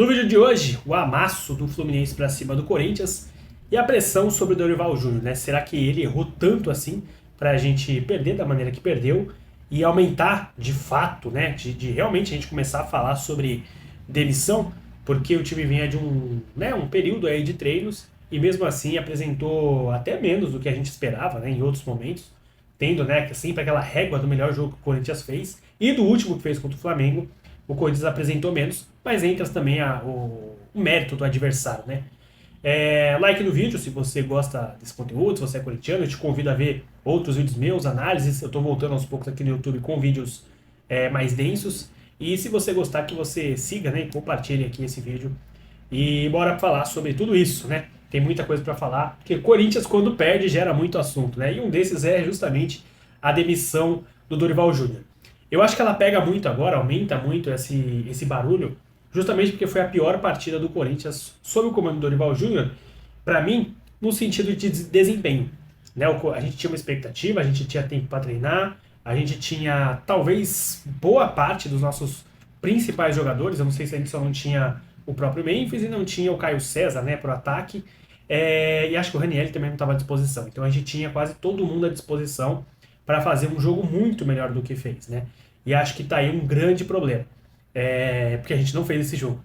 No vídeo de hoje, o amasso do Fluminense para cima do Corinthians e a pressão sobre o Dorival Júnior, né? Será que ele errou tanto assim para a gente perder da maneira que perdeu e aumentar de fato, né? De realmente a gente começar a falar sobre demissão, porque o time vinha de um período aí de treinos e mesmo assim apresentou até menos do que a gente esperava, né? Em outros momentos, tendo, né, que sempre aquela régua do melhor jogo que o Corinthians fez e do último que fez contra o Flamengo. O Corinthians apresentou menos, mas entra também o mérito do adversário, né? Like no vídeo se você gosta desse conteúdo, se você é corintiano, eu te convido a ver outros vídeos meus, análises. Eu estou voltando aos poucos aqui no YouTube com vídeos mais densos. E se você gostar, que você siga, né, e compartilhe aqui esse vídeo. E bora falar sobre tudo isso, né? Tem muita coisa para falar, porque Corinthians, quando perde, gera muito assunto, né? E um desses é justamente a demissão do Dorival Júnior. Eu acho que ela pega muito agora, aumenta muito esse barulho, justamente porque foi a pior partida do Corinthians sob o comando do Dorival Júnior, para mim, no sentido de desempenho. Né? A gente tinha uma expectativa, a gente tinha tempo para treinar, a gente tinha talvez boa parte dos nossos principais jogadores, eu não sei se a gente só não tinha o próprio Memphis e não tinha o Caio César, né, para o ataque, e acho que o Ranieri também não estava à disposição. Então a gente tinha quase todo mundo à disposição para fazer um jogo muito melhor do que fez, né? E acho que tá aí um grande problema, porque a gente não fez esse jogo.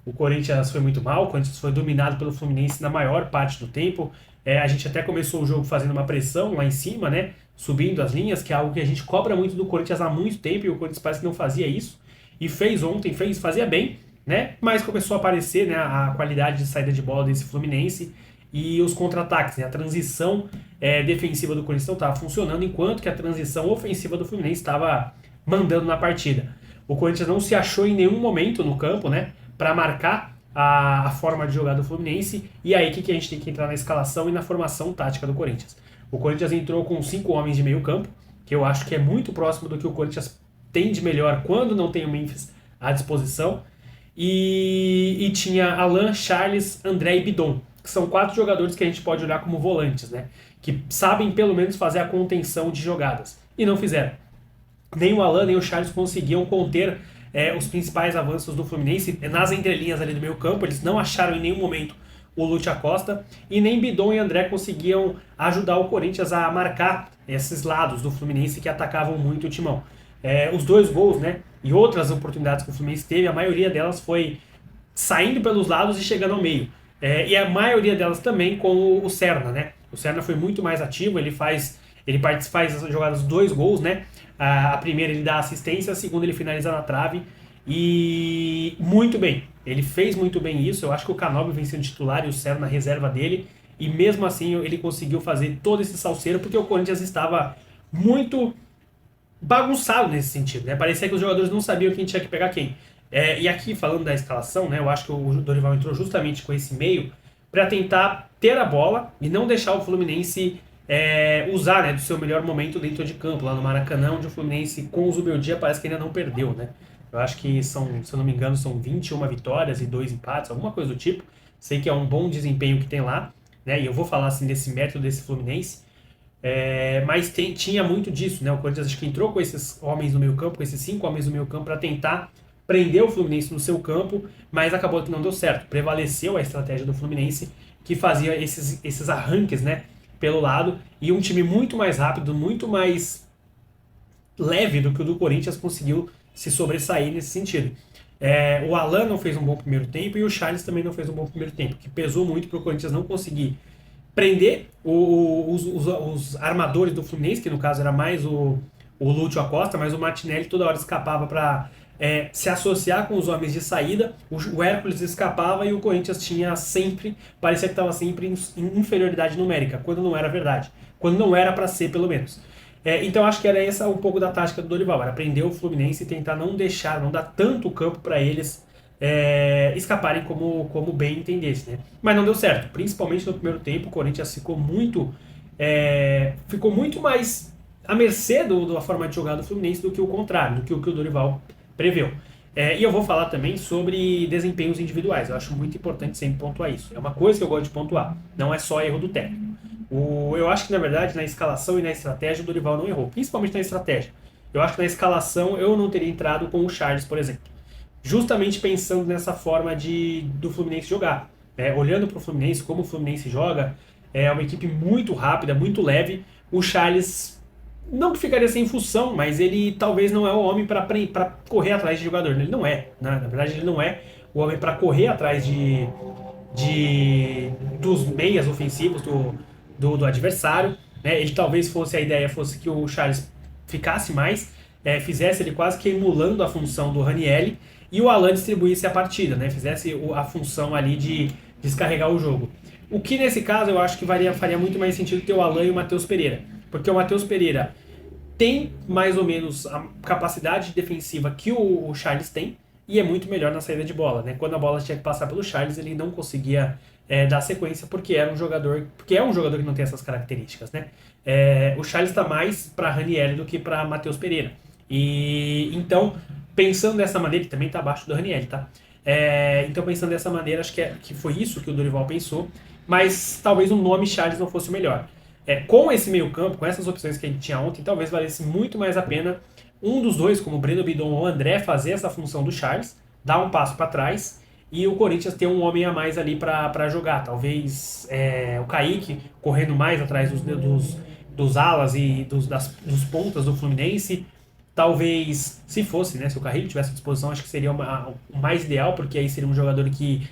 O Corinthians foi muito mal, o Corinthians foi dominado pelo Fluminense na maior parte do tempo. A gente até começou o jogo fazendo uma pressão lá em cima, né? Subindo as linhas, que é algo que a gente cobra muito do Corinthians há muito tempo, e o Corinthians parece que não fazia isso. E fez ontem, fazia bem, né? Mas começou a aparecer, né, a qualidade de saída de bola desse Fluminense e os contra-ataques, né? A transição defensiva do Corinthians não estava funcionando, enquanto que a transição ofensiva do Fluminense estava mandando na partida. O Corinthians não se achou em nenhum momento no campo, né, para marcar a forma de jogar do Fluminense. E aí que a gente tem que entrar na escalação e na formação tática do Corinthians. O Corinthians entrou com 5 homens de meio campo, que eu acho que é muito próximo do que o Corinthians tem de melhor quando não tem o Memphis à disposição. E tinha Alan, Charles, André e Bidon, que são 4 jogadores que a gente pode olhar como volantes, né, que sabem pelo menos fazer a contenção de jogadas. E não fizeram. Nem o Alan nem o Charles conseguiam conter os principais avanços do Fluminense nas entrelinhas ali do meio campo. Eles não acharam em nenhum momento o Lúcio Acosta, e nem Bidon e André conseguiam ajudar o Corinthians a marcar esses lados do Fluminense que atacavam muito o Timão. Os 2 gols, né, e outras oportunidades que o Fluminense teve, a maioria delas foi saindo pelos lados e chegando ao meio. E a maioria delas também com o Serna, né? O Serna foi muito mais ativo, ele faz as jogadas 2 gols, né? A primeira ele dá assistência, a segunda ele finaliza na trave, e muito bem. Ele fez muito bem isso. Eu acho que o Canóbio vem sendo titular e o Serna na reserva dele, e mesmo assim ele conseguiu fazer todo esse salseiro, porque o Corinthians estava muito bagunçado nesse sentido, né? Parecia que os jogadores não sabiam quem tinha que pegar quem. E aqui, falando da escalação, né, eu acho que o Dorival entrou justamente com esse meio para tentar ter a bola e não deixar o Fluminense usar, né, do seu melhor momento dentro de campo, lá no Maracanã, onde o Fluminense com o Zubeldia parece que ainda não perdeu, né? Eu acho que se eu não me engano, são 21 vitórias e 2 empates, alguma coisa do tipo. Sei que é um bom desempenho que tem lá, né? E eu vou falar assim desse método desse Fluminense. Mas tinha muito disso, né? O Corinthians acho que entrou com esses homens no meio campo, com esses 5 homens no meio campo, para tentar prender o Fluminense no seu campo, mas acabou que não deu certo. Prevaleceu a estratégia do Fluminense, que fazia esses arranques, né, pelo lado, e um time muito mais rápido, muito mais leve do que o do Corinthians conseguiu se sobressair nesse sentido. O Alan não fez um bom primeiro tempo e o Charles também não fez um bom primeiro tempo, que pesou muito para o Corinthians não conseguir prender os armadores do Fluminense, que no caso era mais o Lúcio Acosta, mas o Martinelli toda hora escapava para se associar com os homens de saída. O Hércules escapava e o Corinthians parecia que estava sempre em inferioridade numérica, quando não era verdade, quando não era para ser, pelo menos. Então acho que era essa um pouco da tática do Dorival, era prender o Fluminense e tentar não dar tanto campo para eles escaparem como bem entendesse, né? Mas não deu certo, principalmente no primeiro tempo. O Corinthians ficou muito mais à mercê da forma de jogar do Fluminense do que o contrário, do que o Dorival preveu. E eu vou falar também sobre desempenhos individuais. Eu acho muito importante sempre pontuar isso. É uma coisa que eu gosto de pontuar. Não é só erro do técnico. Eu acho que, na verdade, na escalação e na estratégia, o Dorival não errou. Principalmente na estratégia. Eu acho que na escalação eu não teria entrado com o Charles, por exemplo. justamente pensando nessa forma do Fluminense jogar. Olhando para o Fluminense, como o Fluminense joga, é uma equipe muito rápida, muito leve. O Charles não que ficaria sem função, mas ele talvez não é o homem para correr atrás de jogador. Ele não é, né? Na verdade ele não é o homem para correr atrás dos meias ofensivos do adversário. Né? Ele talvez fosse, a ideia fosse que o Charles ficasse mais, fizesse ele quase que emulando a função do Ranieri e o Alan distribuísse a partida, né? Fizesse a função ali de descarregar o jogo. O que nesse caso eu acho que faria muito mais sentido ter o Alan e o Matheus Pereira. Porque o Matheus Pereira tem mais ou menos a capacidade defensiva que o Charles tem e é muito melhor na saída de bola, né? Quando a bola tinha que passar pelo Charles, ele não conseguia dar sequência porque é um jogador que não tem essas características, né? O Charles está mais para Ranieri do que para Matheus Pereira. E então, pensando dessa maneira, ele também está abaixo do Ranieri, tá? Então, pensando dessa maneira, acho que foi isso que o Dorival pensou, mas talvez o nome Charles não fosse o melhor. Com esse meio campo, com essas opções que a gente tinha ontem, talvez valesse muito mais a pena um dos dois, como o Breno Bidon ou o André, fazer essa função do Charles, dar um passo para trás e o Corinthians ter um homem a mais ali para jogar. Talvez o Kaique correndo mais atrás dos alas e dos pontas do Fluminense. Talvez, se fosse, né, se o Carrilho tivesse à disposição, acho que seria o mais ideal, porque aí seria um jogador que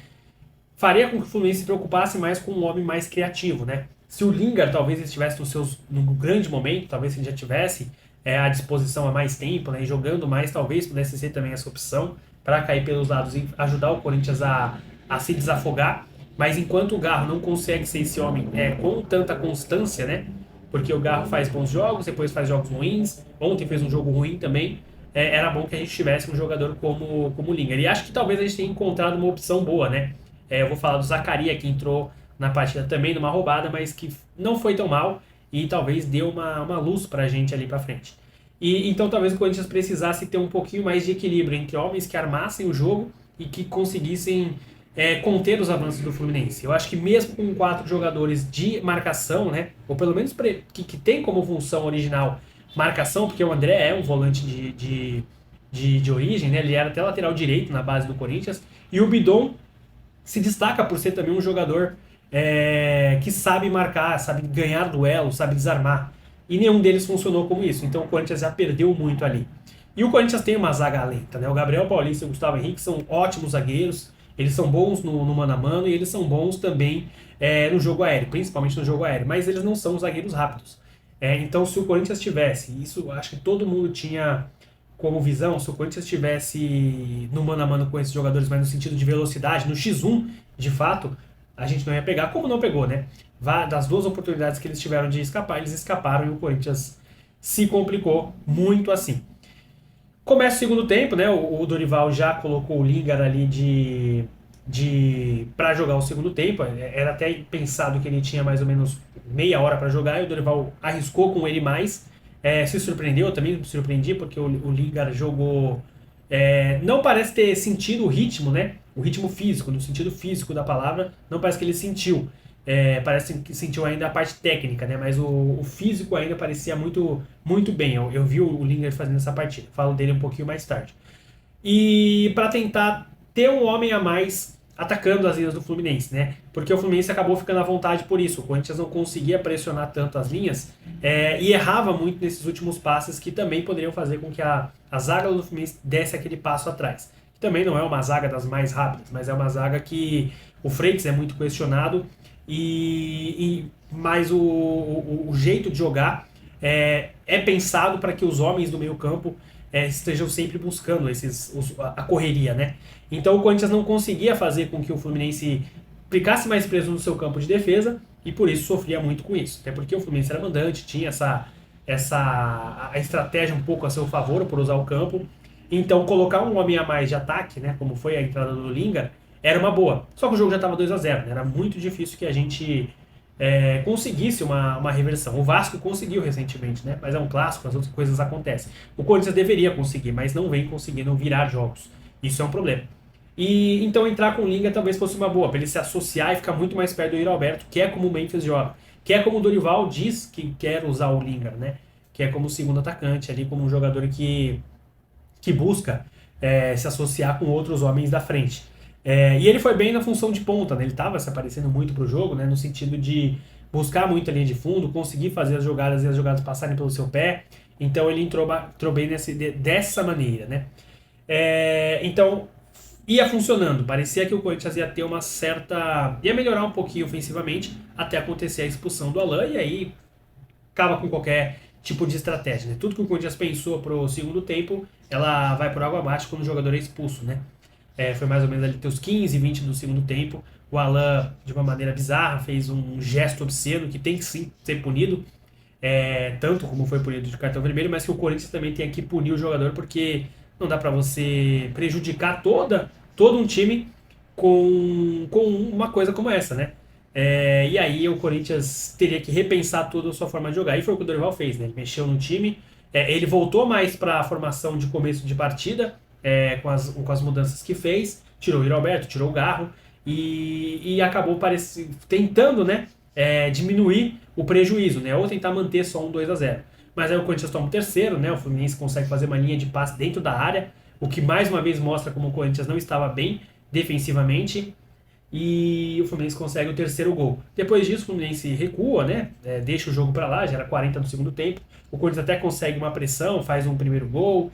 faria com que o Fluminense se preocupasse mais com um homem mais criativo, né? Se o Lingard talvez estivesse num grande momento, talvez ele já tivesse à disposição há mais tempo, né, e jogando mais, talvez pudesse ser também essa opção para cair pelos lados e ajudar o Corinthians a se desafogar. Mas enquanto o Garro não consegue ser esse homem com tanta constância, né? Porque o Garro faz bons jogos, depois faz jogos ruins. Ontem fez um jogo ruim também. Era bom que a gente tivesse um jogador como o Lingard. E acho que talvez a gente tenha encontrado uma opção boa, né? Eu vou falar do Zaccaria, que entrou na partida também numa roubada, mas que não foi tão mal e talvez deu uma luz pra gente ali pra frente. E então talvez o Corinthians precisasse ter um pouquinho mais de equilíbrio entre homens que armassem o jogo e que conseguissem conter os avanços do Fluminense. Eu acho que mesmo com 4 jogadores de marcação, né, ou pelo menos que tem como função original marcação, porque o André é um volante de origem, né, ele era até lateral direito na base do Corinthians, e o Bidon se destaca por ser também um jogador que sabe marcar, sabe ganhar duelo, sabe desarmar. E nenhum deles funcionou como isso. Então o Corinthians já perdeu muito ali. E o Corinthians tem uma zaga lenta, né? O Gabriel Paulista e o Gustavo Henrique são ótimos zagueiros. Eles são bons no mano a mano e eles são bons também no jogo aéreo, principalmente no jogo aéreo. Mas eles não são zagueiros rápidos. Então se o Corinthians tivesse, isso acho que todo mundo tinha como visão, se o Corinthians estivesse no mano a mano com esses jogadores, mas no sentido de velocidade, no X1, de fato, a gente não ia pegar, como não pegou, né? Das 2 oportunidades que eles tiveram de escapar, eles escaparam e o Corinthians se complicou muito assim. Começa o segundo tempo, né? O Dorival já colocou o Lingard ali para jogar o segundo tempo. Era até pensado que ele tinha mais ou menos meia hora para jogar e o Dorival arriscou com ele mais. Se surpreendeu, eu também me surpreendi, porque o Lingard jogou. Não parece ter sentido o ritmo, né? O ritmo físico, no sentido físico da palavra, não parece que ele sentiu. Parece que sentiu ainda a parte técnica, né? Mas o físico ainda parecia muito, muito bem. Eu vi o Lingard fazendo essa partida. Falo dele um pouquinho mais tarde. E para tentar ter um homem a mais atacando as linhas do Fluminense, né? Porque o Fluminense acabou ficando à vontade por isso. O Corinthians não conseguia pressionar tanto as linhas e errava muito nesses últimos passes que também poderiam fazer com que a zaga do Fluminense desse aquele passo atrás. Que também não é uma zaga das mais rápidas, mas é uma zaga que o Freitas é muito questionado mas o jeito de jogar é pensado para que os homens do meio campo estejam sempre buscando a correria, né? Então o Corinthians não conseguia fazer com que o Fluminense ficasse mais preso no seu campo de defesa e por isso sofria muito com isso. Até porque o Fluminense era mandante, tinha a estratégia um pouco a seu favor por usar o campo. Então colocar um homem a mais de ataque, né, como foi a entrada do Lingard, era uma boa. Só que o jogo já estava 2-0, né? Era muito difícil que a gente conseguisse uma reversão. O Vasco conseguiu recentemente, né? Mas é um clássico, as outras coisas acontecem. O Corinthians deveria conseguir, mas não vem conseguindo virar jogos. Isso é um problema. E então entrar com o Lingard talvez fosse uma boa, para ele se associar e ficar muito mais perto do Yuri Alberto, que é como o Memphis joga. Que é como o Dorival diz que quer usar o Lingard, né? Que é como segundo atacante ali, como um jogador que busca se associar com outros homens da frente. E ele foi bem na função de ponta, né? Ele estava se aparecendo muito para o jogo, né? No sentido de buscar muito a linha de fundo, conseguir fazer as jogadas e as jogadas passarem pelo seu pé. Então ele entrou bem dessa maneira, né? Então ia funcionando. Parecia que o Corinthians ia ter uma certa... ia melhorar um pouquinho ofensivamente até acontecer a expulsão do Alan, e aí acaba com qualquer tipo de estratégia, né? Tudo que o Corinthians pensou pro segundo tempo, ela vai por água abaixo quando o jogador é expulso, né? Foi mais ou menos ali os 15, 20 do segundo tempo. O Alan, de uma maneira bizarra, fez um gesto obsceno que tem que sim ser punido, tanto como foi punido de cartão vermelho, mas que o Corinthians também tem que punir o jogador, porque não dá para você prejudicar todo um time com uma coisa como essa, né? E aí o Corinthians teria que repensar toda a sua forma de jogar. E foi o que o Dorival fez, né? Ele mexeu no time, ele voltou mais para a formação de começo de partida, com as mudanças que fez, tirou o Roberto, tirou o Garro, e acabou tentando, né, diminuir o prejuízo, né? Ou tentar manter só um 2-0. Mas aí o Corinthians toma o terceiro, né? O Fluminense consegue fazer uma linha de passe dentro da área, o que mais uma vez mostra como o Corinthians não estava bem defensivamente, e o Fluminense consegue o terceiro gol. Depois disso, o Fluminense recua, né? Deixa o jogo para lá, já era 40 do segundo tempo. O Corinthians até consegue uma pressão, faz um primeiro gol.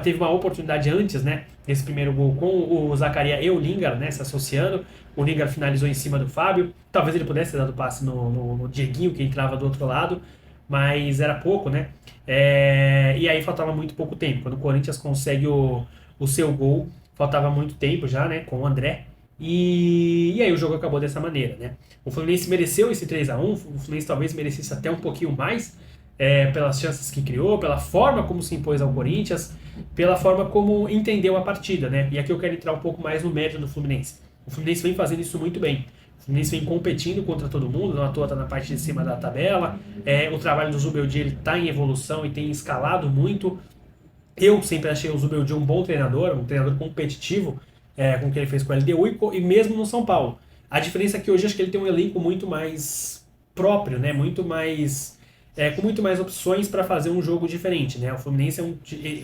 Teve uma oportunidade antes, né? Nesse primeiro gol com o Zaccaria e o Lingard, né? Se associando. O Lingard finalizou em cima do Fábio. Talvez ele pudesse ter dado passe no Dieguinho, que entrava do outro lado, mas era pouco, né? E aí faltava muito pouco tempo. Quando o Corinthians consegue o seu gol, faltava muito tempo já, né? Com o André. E aí o jogo acabou dessa maneira, né? O Fluminense mereceu esse 3-1, o Fluminense talvez merecesse até um pouquinho mais, pelas chances que criou, pela forma como se impôs ao Corinthians, pela forma como entendeu a partida, né? E aqui eu quero entrar um pouco mais no mérito do Fluminense. O Fluminense vem fazendo isso muito bem. O Fluminense vem competindo contra todo mundo, não à toa tá na parte de cima da tabela. O trabalho do Zubeldia, ele tá em evolução e tem escalado muito. Eu sempre achei o Zubeldia um bom treinador, um treinador competitivo, com o que ele fez com o LDU e mesmo no São Paulo. A diferença é que hoje acho que ele tem um elenco muito mais próprio, né? Muito mais, com muito mais opções para fazer um jogo diferente, né? O Fluminense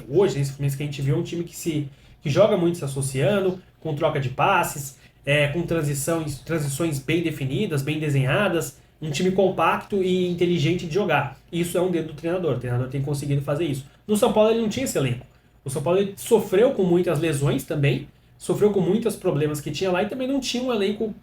hoje, esse Fluminense que a gente viu, é um time que joga muito se associando, com troca de passes, com transições bem definidas, bem desenhadas, um time compacto e inteligente de jogar. Isso é um dedo do treinador. O treinador tem conseguido fazer isso. No São Paulo ele não tinha esse elenco. O São Paulo ele sofreu com muitas lesões também, sofreu com muitos problemas que tinha lá e também não tinha um elenco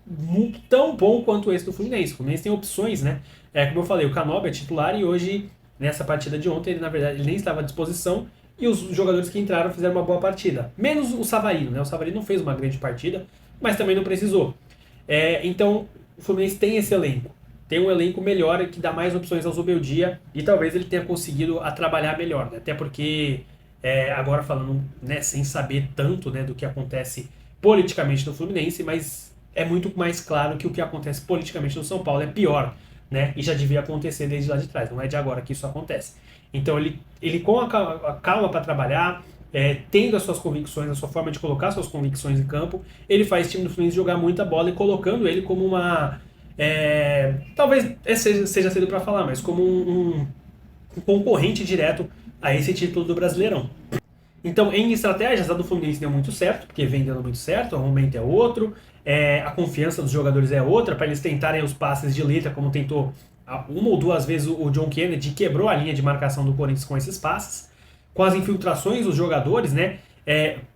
tão bom quanto esse do Fluminense. O Fluminense tem opções, né? Como eu falei, o Canobi é titular e hoje, nessa partida de ontem, ele, na verdade, ele nem estava à disposição e os jogadores que entraram fizeram uma boa partida. Menos o Savarino, né? O Savarino não fez uma grande partida, mas também não precisou. Então, o Fluminense tem esse elenco. Tem um elenco melhor que dá mais opções ao Zubeldia e talvez ele tenha conseguido trabalhar melhor, né? Até porque... agora falando, né, sem saber tanto, né, do que acontece politicamente no Fluminense, mas é muito mais claro que o que acontece politicamente no São Paulo é pior, né, e já devia acontecer desde lá de trás, não é de agora que isso acontece. Então ele com a calma para trabalhar, tendo as suas convicções, a sua forma de colocar suas convicções em campo, ele faz o time do Fluminense jogar muita bola e colocando ele como uma... talvez seja cedo para falar, mas como um concorrente direto a esse título do Brasileirão. Então, em estratégias, a do Fluminense deu muito certo, porque vem dando muito certo, o momento é outro, a confiança dos jogadores é outra, para eles tentarem os passes de letra, como tentou uma ou duas vezes o John Kennedy, quebrou a linha de marcação do Corinthians com esses passes, com as infiltrações dos jogadores, né?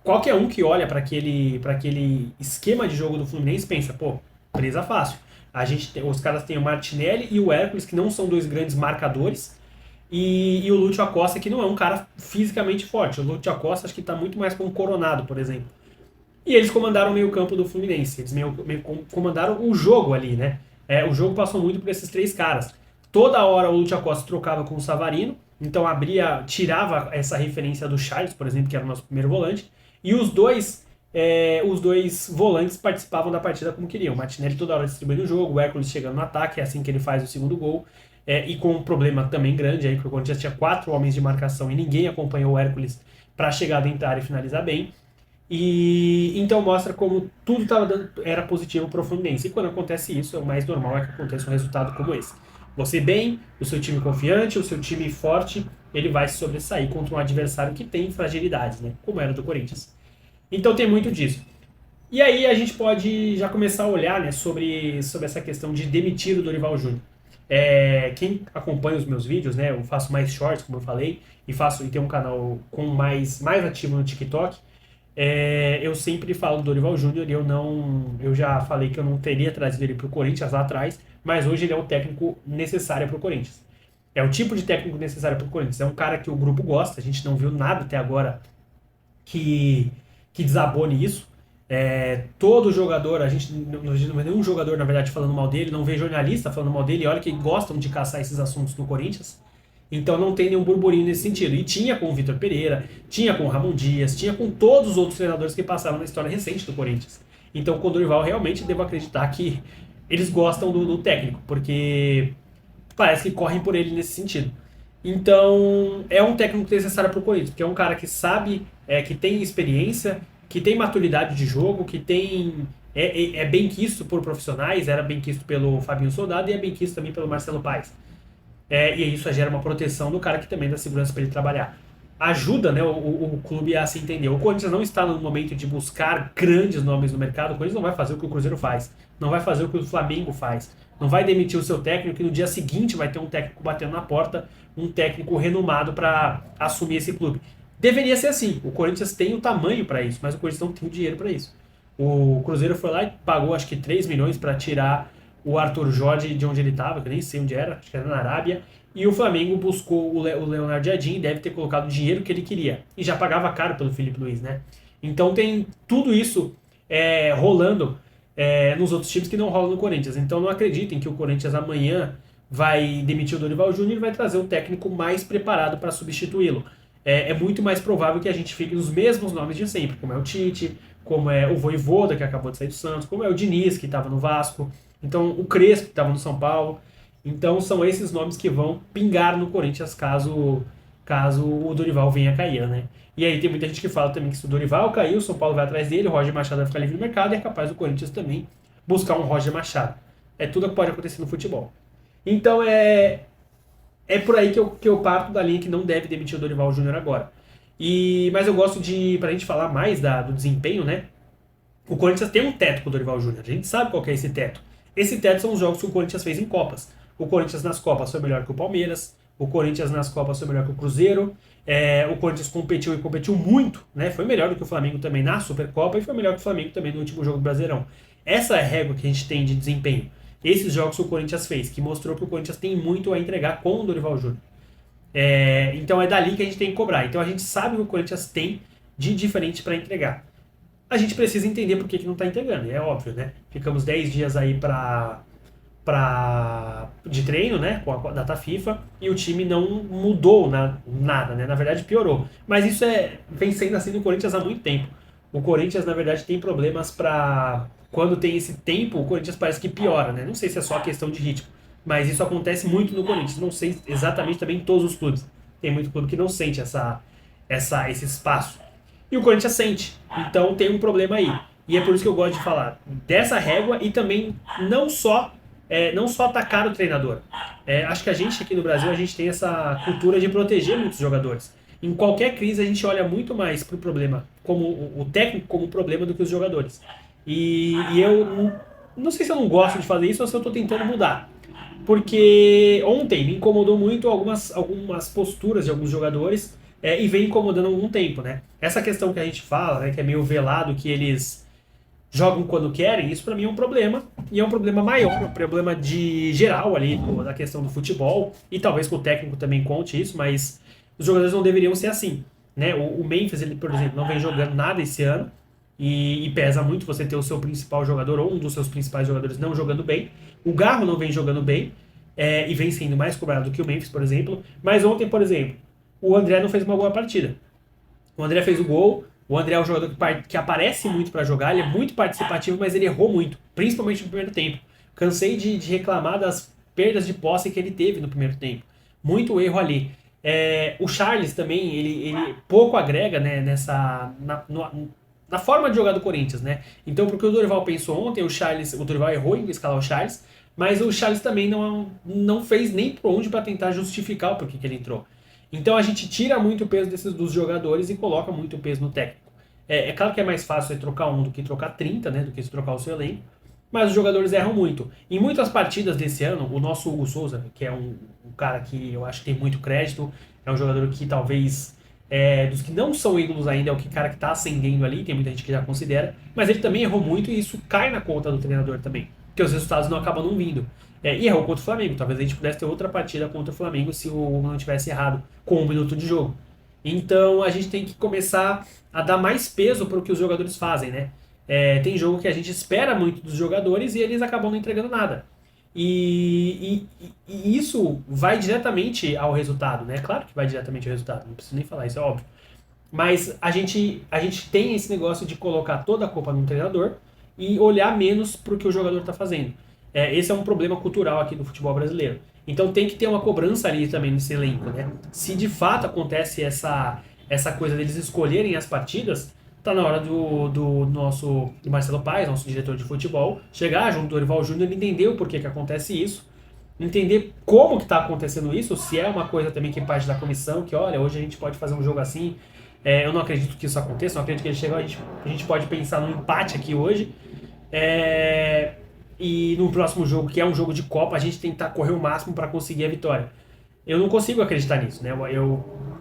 Qualquer um que olha para aquele esquema de jogo do Fluminense pensa, pô, presa fácil. Os caras têm o Martinelli e o Hércules, que não são dois grandes marcadores, e o Lúcio Acosta, que não é um cara fisicamente forte. O Lúcio Acosta acho que está muito mais como Coronado, por exemplo. E eles comandaram o meio-campo do Fluminense. Eles meio comandaram o jogo ali, né? O jogo passou muito por esses três caras. Toda hora o Lúcio Acosta trocava com o Savarino, então tirava essa referência do Charles, por exemplo, que era o nosso primeiro volante. E os dois volantes participavam da partida como queriam. O Martinelli toda hora distribuindo o jogo, o Hércules chegando no ataque, é assim que ele faz o segundo gol. E com um problema também grande, aí, porque o Corinthians tinha 4 homens de marcação e ninguém acompanhou o Hércules para chegar dentro da área e finalizar bem. E então mostra como tudo era positivo para o Fluminense. E quando acontece isso, o mais normal é que aconteça um resultado como esse. Você bem, o seu time confiante, o seu time forte ele vai se sobressair contra um adversário que tem fragilidades, né? Como era do Corinthians. Então tem muito disso. E aí a gente pode já começar a olhar, né, sobre essa questão de demitir o Dorival Júnior. Quem acompanha os meus vídeos, né, eu faço mais shorts, como eu falei, e tenho um canal com mais ativo no TikTok. Eu sempre falo do Dorival Júnior e eu já falei que eu não teria trazido ele para o Corinthians lá atrás, mas hoje ele é o técnico necessário para o Corinthians. É o tipo de técnico necessário para o Corinthians. É um cara que o grupo gosta, a gente não viu nada até agora que desabone isso. Todo jogador, a gente não vê nenhum jogador, na verdade, falando mal dele, não vê jornalista falando mal dele, e olha que gostam de caçar esses assuntos no Corinthians. Então não tem nenhum burburinho nesse sentido. E tinha com o Vitor Pereira, tinha com o Ramon Dias, tinha com todos os outros treinadores que passaram na história recente do Corinthians. Então com o Dorival realmente devo acreditar que eles gostam do técnico, porque parece que correm por ele nesse sentido. Então é um técnico necessário para o Corinthians, porque é um cara que sabe, que tem experiência, que tem maturidade de jogo, que tem é bem quisto por profissionais, era bem quisto pelo Fabinho Soldado e é bem quisto também pelo Marcelo Paes. E isso gera uma proteção do cara que também dá segurança para ele trabalhar. Ajuda, né, o clube a se entender. O Corinthians não está no momento de buscar grandes nomes no mercado. O Corinthians não vai fazer o que o Cruzeiro faz. Não vai fazer o que o Flamengo faz. Não vai demitir o seu técnico e no dia seguinte vai ter um técnico batendo na porta, um técnico renomado para assumir esse clube. Deveria ser assim. O Corinthians tem o tamanho para isso, mas o Corinthians não tem o dinheiro para isso. O Cruzeiro foi lá e pagou acho que 3 milhões para tirar o Arthur Jorge de onde ele estava, que eu nem sei onde era, acho que era na Arábia, e o Flamengo buscou o Leonardo Jardim, deve ter colocado o dinheiro que ele queria, e já pagava caro pelo Felipe Luiz, né? Então tem tudo isso rolando nos outros times que não rolam no Corinthians. Então não acreditem que o Corinthians amanhã vai demitir o Dorival Júnior e vai trazer um técnico mais preparado para substituí-lo. É muito mais provável que a gente fique nos mesmos nomes de sempre, como é o Tite, como é o Vojvoda, que acabou de sair do Santos, como é o Diniz, que estava no Vasco, então o Crespo, que estava no São Paulo. Então são esses nomes que vão pingar no Corinthians caso o Dorival venha a cair, né? E aí tem muita gente que fala também que se o Dorival cair, o São Paulo vai atrás dele, o Roger Machado vai ficar livre no mercado e é capaz do Corinthians também buscar um Roger Machado. É tudo que pode acontecer no futebol. Então é por aí que eu parto da linha que não deve demitir o Dorival Júnior agora. Mas eu gosto pra gente falar mais do desempenho, né? O Corinthians tem um teto com o Dorival Júnior. A gente sabe qual que é esse teto. Esse teto são os jogos que o Corinthians fez em Copas. O Corinthians nas Copas foi melhor que o Palmeiras. O Corinthians nas Copas foi melhor que o Cruzeiro. O Corinthians competiu muito, né? Foi melhor do que o Flamengo também na Supercopa e foi melhor que o Flamengo também no último jogo do Brasileirão. Essa é a régua que a gente tem de desempenho. Esses jogos que o Corinthians fez, que mostrou que o Corinthians tem muito a entregar com o Dorival Júnior. Então é dali que a gente tem que cobrar. Então a gente sabe o que o Corinthians tem de diferente para entregar. A gente precisa entender por que não está entregando, é óbvio, né? Ficamos 10 dias aí de treino, né, com a data FIFA, e o time não mudou nada, né? Na verdade piorou. Mas isso vem sendo assim no Corinthians há muito tempo. O Corinthians, na verdade, tem problemas para... Quando tem esse tempo, o Corinthians parece que piora, né? Não sei se é só questão de ritmo, mas isso acontece muito no Corinthians. Não sei exatamente também em todos os clubes. Tem muito clube que não sente esse espaço. E o Corinthians sente. Então tem um problema aí. E é por isso que eu gosto de falar dessa régua e também não só atacar o treinador. Acho que a gente aqui no Brasil, a gente tem essa cultura de proteger muitos jogadores. Em qualquer crise a gente olha muito mais para o problema, como o técnico como problema do que os jogadores. E eu não sei se eu não gosto de fazer isso ou se eu estou tentando mudar. Porque ontem me incomodou muito algumas posturas de alguns jogadores e vem incomodando há algum tempo, né? Essa questão que a gente fala, né, que é meio velado, que eles jogam quando querem, isso pra mim é um problema, e é um problema maior, um problema de geral ali, da questão do futebol, e talvez com o técnico também conte isso, mas os jogadores não deveriam ser assim, né? O Memphis, ele, por exemplo, não vem jogando nada esse ano, e pesa muito você ter o seu principal jogador, ou um dos seus principais jogadores não jogando bem. O Garro não vem jogando bem, e vem sendo mais cobrado do que o Memphis, por exemplo, mas ontem, por exemplo, o André não fez uma boa partida. O André fez o gol. O André é um jogador que aparece muito para jogar, ele é muito participativo, mas ele errou muito, principalmente no primeiro tempo. Cansei de reclamar das perdas de posse que ele teve no primeiro tempo. Muito erro ali. O Charles também, ele pouco agrega, né, na forma de jogar do Corinthians, né? Então, porque o Dorival pensou ontem, o Dorival errou em escalar o Charles, mas o Charles também não fez nem por onde para tentar justificar o porquê que ele entrou. Então a gente tira muito o peso dos jogadores e coloca muito peso no técnico. É claro que é mais fácil você trocar um do que trocar 30, né? Do que se trocar o seu elenco. Mas os jogadores erram muito. Em muitas partidas desse ano, o nosso Hugo Souza, que é um cara que eu acho que tem muito crédito, é um jogador que talvez dos que não são ídolos ainda, é o cara que está ascendendo ali, tem muita gente que já considera, mas ele também errou muito e isso cai na conta do treinador também, porque os resultados não acabam não vindo. E errou contra o Flamengo, talvez a gente pudesse ter outra partida contra o Flamengo se o Hugo não tivesse errado com 1 minuto de jogo. Então a gente tem que começar a dar mais peso para o que os jogadores fazem, né? Tem jogo que a gente espera muito dos jogadores e eles acabam não entregando nada. E isso vai diretamente ao resultado, né? Claro que vai diretamente ao resultado, não preciso nem falar, isso é óbvio. Mas a gente tem esse negócio de colocar toda a culpa no treinador e olhar menos para o que o jogador está fazendo. Esse é um problema cultural aqui do futebol brasileiro. Então tem que ter uma cobrança ali também nesse elenco, né? Se de fato acontece essa coisa deles escolherem as partidas, tá na hora do Marcelo Paes, nosso diretor de futebol, chegar junto do Dorival Júnior e entender o porquê que acontece isso, entender como que tá acontecendo isso, se é uma coisa também que parte da comissão, que olha, hoje a gente pode fazer um jogo assim, eu não acredito que isso aconteça, não acredito que ele chegou, a gente pode pensar num empate aqui hoje, e no próximo jogo, que é um jogo de Copa, a gente tentar correr o máximo para conseguir a vitória. Eu não consigo acreditar nisso, né?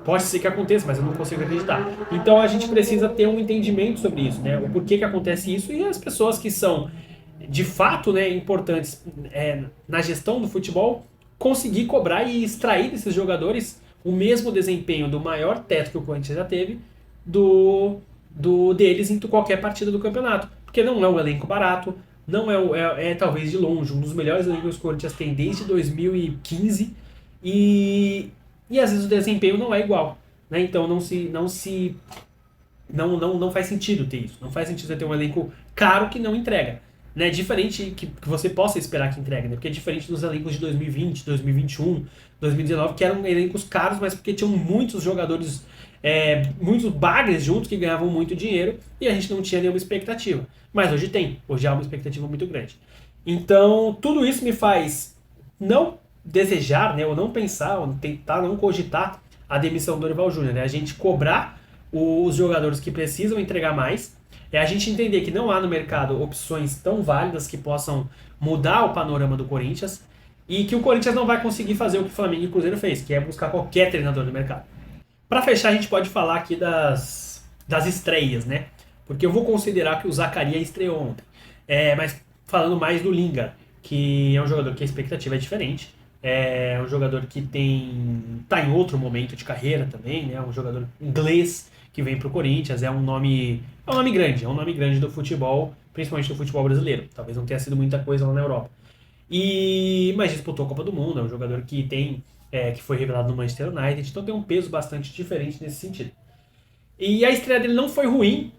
Pode ser que aconteça, mas eu não consigo acreditar. Então a gente precisa ter um entendimento sobre isso, né? O porquê que acontece isso e as pessoas que são de fato, né, importantes na gestão do futebol conseguir cobrar e extrair desses jogadores o mesmo desempenho do maior teto que o Corinthians já teve deles em qualquer partida do campeonato. Porque não é um elenco barato, não talvez de longe um dos melhores elencos que o Corinthians tem desde 2015 e às vezes o desempenho não é igual, né? Então não faz sentido ter isso. Não faz sentido você ter um elenco caro que não entrega, né? Diferente que você possa esperar que entregue, né? Porque é diferente dos elencos de 2020, 2021, 2019, que eram elencos caros, mas porque tinham muitos jogadores, muitos bagres juntos que ganhavam muito dinheiro e a gente não tinha nenhuma expectativa. Mas hoje tem, hoje há uma expectativa muito grande. Então, tudo isso me faz não desejar, né, ou não pensar, ou tentar não cogitar a demissão do Dorival Júnior, né? A gente cobrar os jogadores que precisam entregar mais, a gente entender que não há no mercado opções tão válidas que possam mudar o panorama do Corinthians e que o Corinthians não vai conseguir fazer o que o Flamengo e o Cruzeiro fez, que é buscar qualquer treinador do mercado. Para fechar, a gente pode falar aqui das estreias, né? Porque eu vou considerar que o Zaccaria estreou ontem. Mas falando mais do Lingard, que é um jogador que a expectativa é diferente. É um jogador que tá em outro momento de carreira também, né? Um jogador inglês que vem pro Corinthians, é um nome grande do futebol, principalmente do futebol brasileiro. Talvez não tenha sido muita coisa lá na Europa. Mas disputou a Copa do Mundo, é um jogador que foi revelado no Manchester United, então tem um peso bastante diferente nesse sentido. E a estreia dele não foi ruim,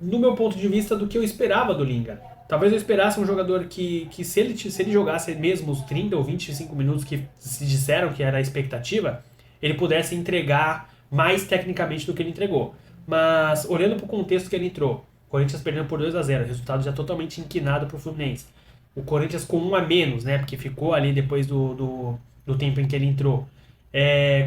no meu ponto de vista, do que eu esperava do Lingard. Talvez eu esperasse um jogador que se ele jogasse mesmo os 30 ou 25 minutos que se disseram que era a expectativa, ele pudesse entregar mais tecnicamente do que ele entregou. Mas, olhando para o contexto que ele entrou, o Corinthians perdendo por 2-0, resultado já totalmente inquinado para o Fluminense. O Corinthians com 1 a menos, né, porque ficou ali depois do tempo em que ele entrou,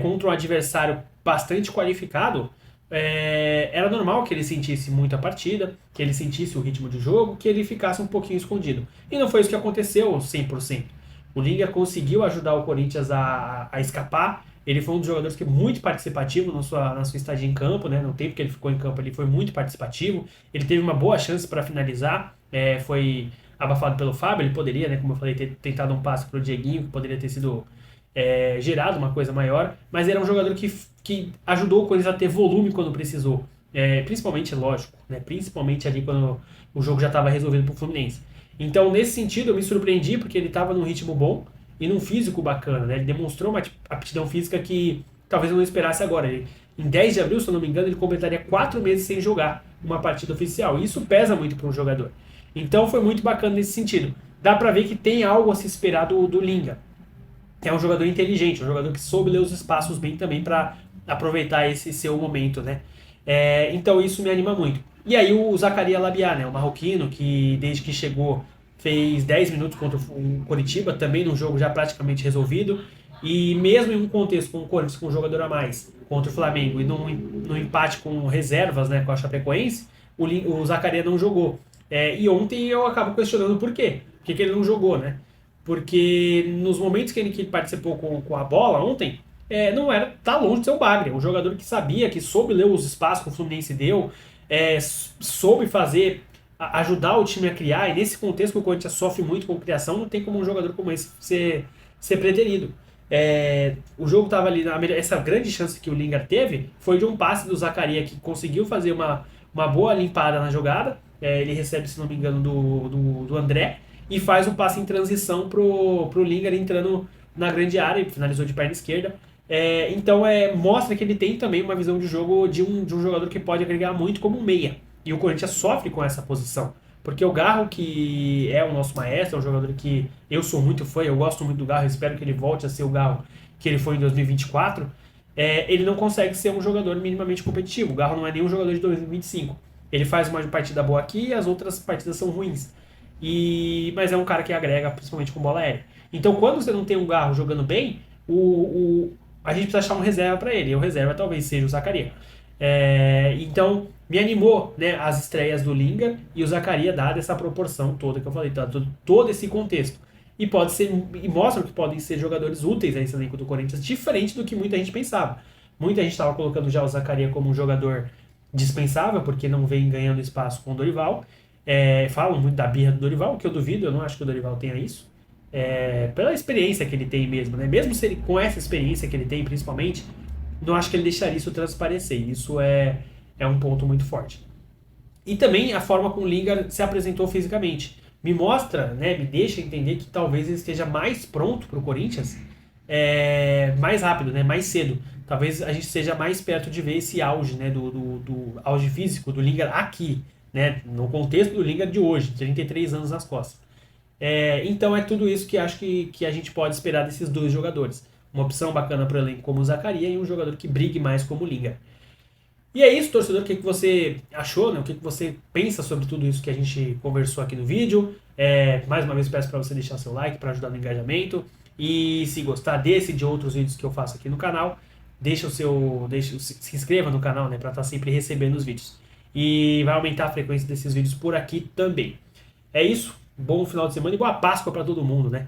contra um adversário bastante qualificado, era normal que ele sentisse muito a partida, que ele sentisse o ritmo de jogo, que ele ficasse um pouquinho escondido. E não foi isso que aconteceu 100%. O Lingard conseguiu ajudar o Corinthians a escapar. Ele foi um dos jogadores que é muito participativo na sua estadia em campo, né? No tempo que ele ficou em campo, ele foi muito participativo. Ele teve uma boa chance para finalizar, foi abafado pelo Fábio. Ele poderia, né, como eu falei, ter tentado um passe para o Dieguinho, que poderia ter sido gerado uma coisa maior, mas ele era um jogador que ajudou o Corinthians a ter volume quando precisou, principalmente, lógico, né, principalmente ali quando o jogo já estava resolvido para o Fluminense. Então, nesse sentido, eu me surpreendi porque ele estava num ritmo bom e num físico bacana, né? Ele demonstrou uma aptidão física que talvez eu não esperasse agora. Em 10 de abril, se eu não me engano, ele completaria 4 meses sem jogar uma partida oficial, e isso pesa muito para um jogador. Então, foi muito bacana nesse sentido. Dá para ver que tem algo a se esperar do Lingard. É um jogador inteligente, um jogador que soube ler os espaços bem também para aproveitar esse seu momento, né? Então isso me anima muito. E aí o Zaccaria Labiá, né, o marroquino, que desde que chegou fez 10 minutos contra o Coritiba, também num jogo já praticamente resolvido. E mesmo em um contexto com o Corinthians com um jogador a mais contra o Flamengo e num empate com reservas, né, com a Chapecoense, o Zaccaria não jogou. E ontem eu acabo questionando por quê. Por que ele não jogou, né? Porque nos momentos que ele participou com a bola ontem, não era, tá longe de ser o Bagre. Um jogador que sabia, que soube ler os espaços que o Fluminense deu, soube fazer, ajudar o time a criar. E nesse contexto que o Corinthians sofre muito com criação, não tem como um jogador como esse ser preterido. O jogo tava ali, essa grande chance que o Lingard teve foi de um passe do Zaccaria que conseguiu fazer uma boa limpada na jogada. Ele recebe, se não me engano, do André e faz um passe em transição pro Lingard entrando na grande área e finalizou de perna esquerda. Então mostra que ele tem também uma visão de jogo de um jogador que pode agregar muito como um meia. E o Corinthians sofre com essa posição. Porque o Garro, que é o nosso maestro, é um jogador que eu sou muito fã, eu gosto muito do Garro, espero que ele volte a ser o Garro que ele foi em 2024. Ele não consegue ser um jogador minimamente competitivo. O Garro não é nenhum jogador de 2025. Ele faz uma partida boa aqui e as outras partidas são ruins. Mas é um cara que agrega, principalmente com bola aérea. Então, quando você não tem um Garro jogando bem, a gente precisa achar um reserva para ele. E o reserva talvez seja o Zaccaria. Então, me animou, né, as estreias do Lingard e o Zaccaria, dada essa proporção toda que eu falei, todo esse contexto. E mostram que podem ser jogadores úteis a esse elenco do Corinthians, diferente do que muita gente pensava. Muita gente estava colocando já o Zaccaria como um jogador dispensável, porque não vem ganhando espaço com o Dorival. Falam muito da birra do Dorival, o que eu duvido, eu não acho que o Dorival tenha isso. Pela experiência que ele tem mesmo, né? Mesmo se ele, com essa experiência que ele tem, principalmente, não acho que ele deixaria isso transparecer. Isso é um ponto muito forte. E também a forma como o Lingard se apresentou fisicamente. Me mostra, né, me deixa entender que talvez ele esteja mais pronto para o Corinthians mais rápido, né, mais cedo. Talvez a gente esteja mais perto de ver esse auge, né, do auge físico do Lingard aqui, né, no contexto do Lingard de hoje, 33 anos nas costas. Então é tudo isso que acho que a gente pode esperar desses dois jogadores. Uma opção bacana para o elenco como o Zaccaria e um jogador que brigue mais como o Lingard. E é isso, torcedor. O que você achou, né? O que você pensa sobre tudo isso que a gente conversou aqui no vídeo? Mais uma vez peço para você deixar seu like para ajudar no engajamento. E se gostar desse e de outros vídeos que eu faço aqui no canal, se inscreva no canal, né? Para estar sempre recebendo os vídeos. E vai aumentar a frequência desses vídeos por aqui também. É isso. Bom final de semana e boa Páscoa para todo mundo, né?